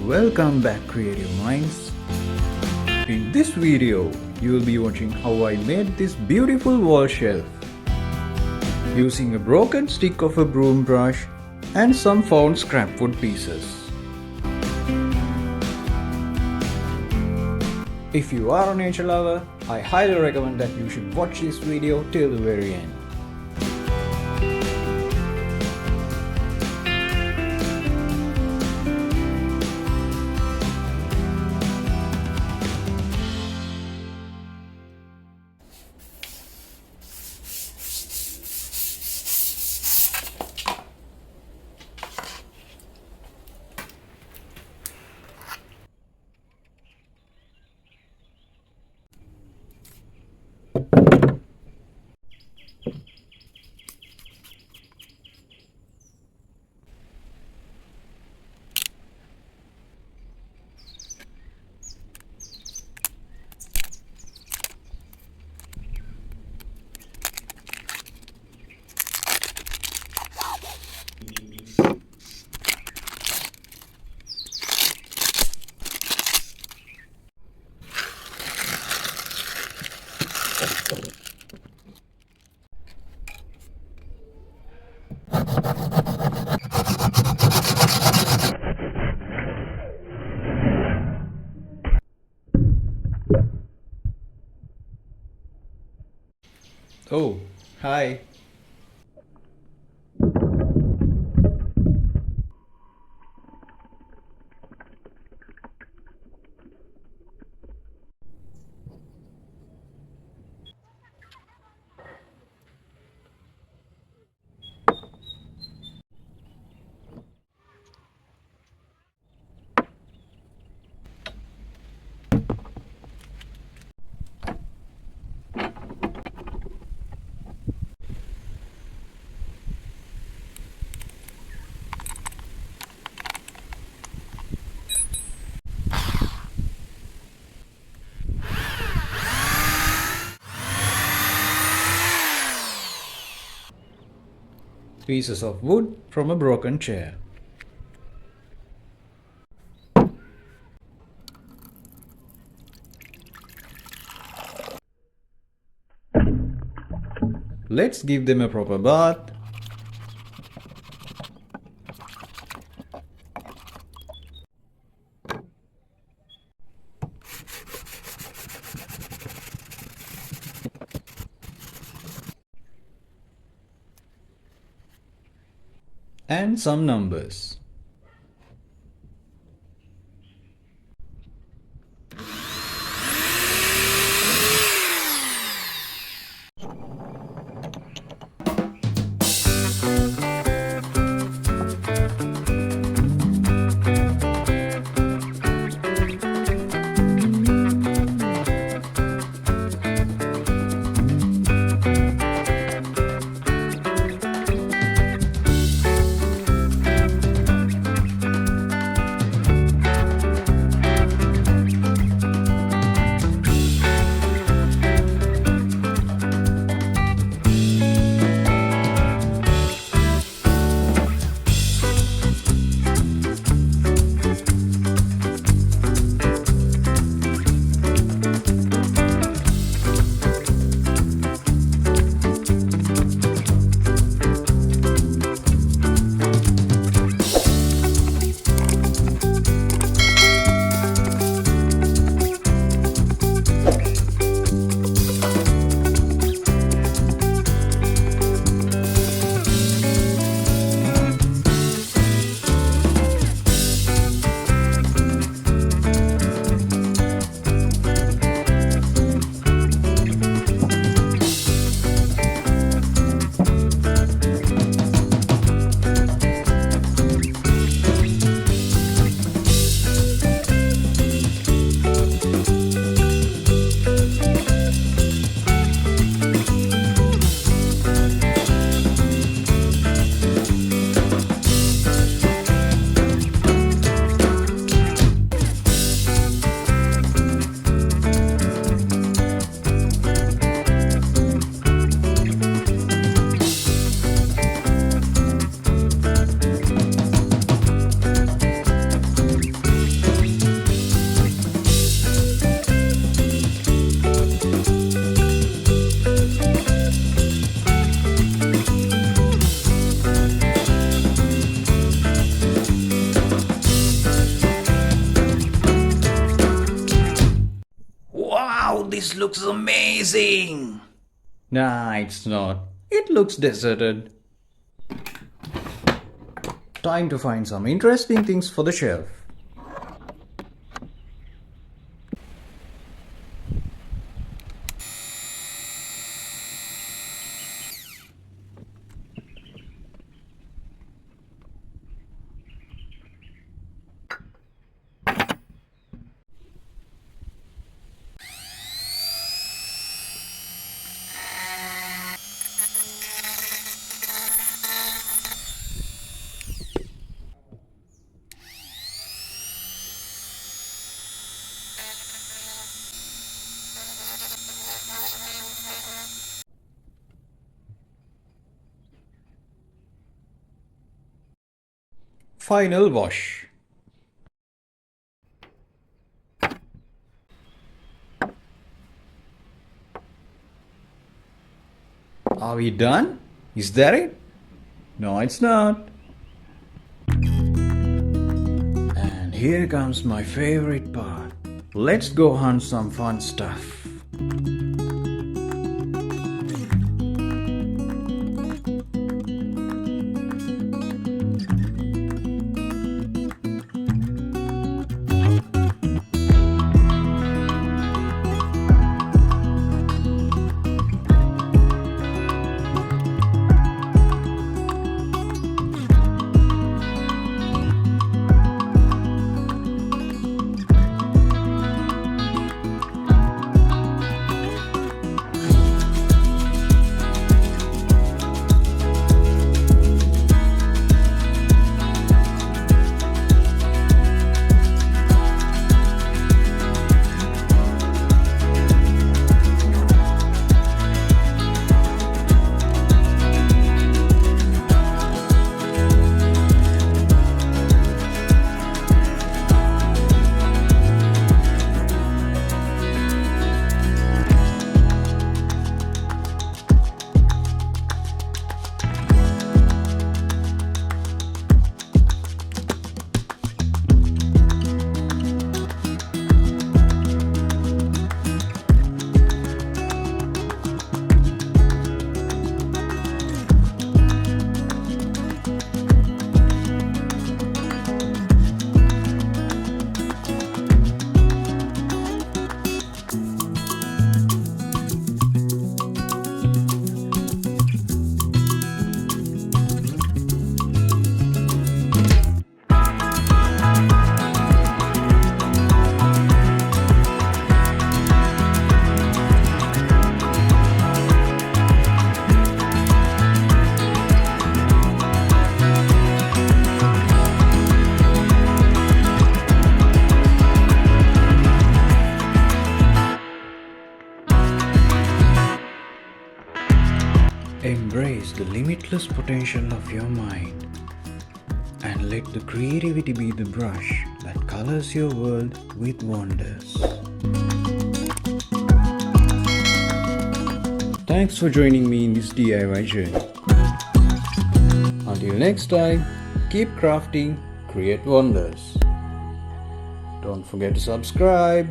Welcome back, creative minds. In this video, you will be watching how I made this beautiful wall shelf using a broken stick of a broom brush and some found scrap wood pieces. If you are a nature lover, I highly recommend that you should watch this video till the very end. Oh, hi. Pieces of wood from a broken chair. Let's give them a proper bath. And some numbers. This looks amazing! Nah, it's not. It looks deserted. Time to find some interesting things for the shelf. Final wash. Are we done? Is that it? No, it's not. And here comes my favorite part. Let's go hunt some fun stuff. Embrace the limitless potential of your mind and let the creativity be the brush that colors your world with wonders. Thanks for joining me in this DIY journey. Until next time, keep crafting, create wonders. Don't forget to subscribe.